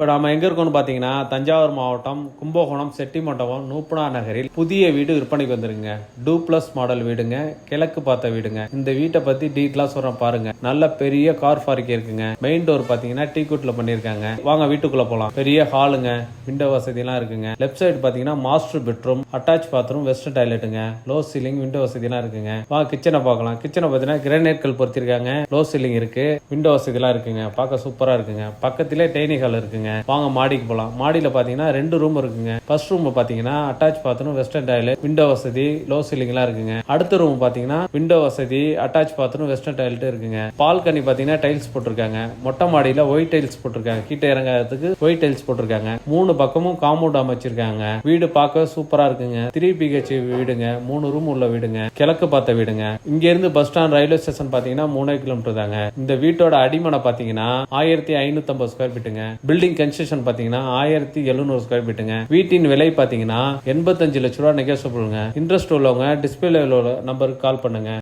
இப்போ நம்ம எங்கே இருக்கோம்னு பார்த்தீங்கன்னா தஞ்சாவூர் மாவட்டம் கும்பகோணம் செட்டிமண்டபம் நூப்புனா நகரில் புதிய வீடு விற்பனைக்கு வந்துருங்க. டூப்ளஸ் மாடல் வீடுங்க, கிழக்கு பார்த்த வீடுங்க. இந்த வீட்டை பற்றி டீட்டெயிலாக சொல்கிறேன் பாருங்க. நல்ல பெரிய கார் பார்க்கிங் இருக்குங்க. மெயின் டோர் பார்த்தீங்கன்னா டீ குட்ல பண்ணியிருக்காங்க. வாங்க வீட்டுக்குள்ளே போகலாம். பெரிய ஹாலுங்க, விண்டோ வசதிலாம் இருக்குங்க. லெஃப்ட் சைடு பார்த்தீங்கன்னா master bedroom, attach bathroom, western டாய்லெட்டுங்க. லோ சீலிங், விண்டோ வசதிலாம் இருக்குங்க. வாங்க கிச்சனை பார்க்கலாம். கிச்சனை பார்த்தீங்கன்னா கிரானைட் கல் பொருத்திருக்காங்க. லோ சீலிங் இருக்கு, விண்டோ வசதிலாம் இருக்குங்க. பார்க்க சூப்பராக இருக்குங்க. பக்கத்திலே டைனிங் ஹால் இருக்குங்க. வாங்க மாடிக்கு போலாம். மாடியில பாத்தீங்கன்னா 2 ரூம் இருக்குங்க. ஃபர்ஸ்ட் ரூம் பாத்தீங்கன்னா attach bathroom, western toilet, window வசதி, லோ சீலிங்லாம் இருக்குங்க. அடுத்த ரூம் பாத்தீங்கன்னா விண்டோ வசதி, அட்டாச் பாத்ரூம், வெஸ்டர்ன் டாய்லெட் இருக்குங்க. பால்கனி பாத்தீங்கன்னா டைல்ஸ் போட்டிருக்காங்க. மொட்டை மாடியில ஒயிட் டைல்ஸ் போட்டிருக்காங்க. கீழே இறங்கிறதுக்கு ஒயிட் டைல்ஸ் போட்டிருக்காங்க. 3 பக்கமும் காம்பவுண்ட் அமைச்சிருக்காங்க. வீடு பார்க்க சூப்பரா இருக்குங்க. 3 BH வீடுங்க. 3 ரூம் உள்ள வீடுங்க. கிழக்கு பார்த்த வீடுங்க. இங்க இருந்து பஸ் ஸ்டாண்ட் ரயில்வே ஸ்டேஷன் பாத்தீங்கன்னா 3 கிலோமீட்டர் தாங்க. இந்த வீட்டோட அடிமனை பாத்தீங்கன்னா 1550 ஸ்கொயர் ஃபீட்டுங்க. பில்டிங் கன்ஸ்ட்ரக்ஷன் பாத்தீங்கன்னா 1700 ஸ்கொயர் ஃபீட்டுங்க. வீட்டின் விலை பாத்தீங்கன்னா 85 லட்ச ரூபா நெகோஷியபிள்ங்க. இன்ட்ரெஸ்ட் உள்ளவங்க டிஸ்பிளேல உள்ள நம்பருக்கு கால் பண்ணுங்க.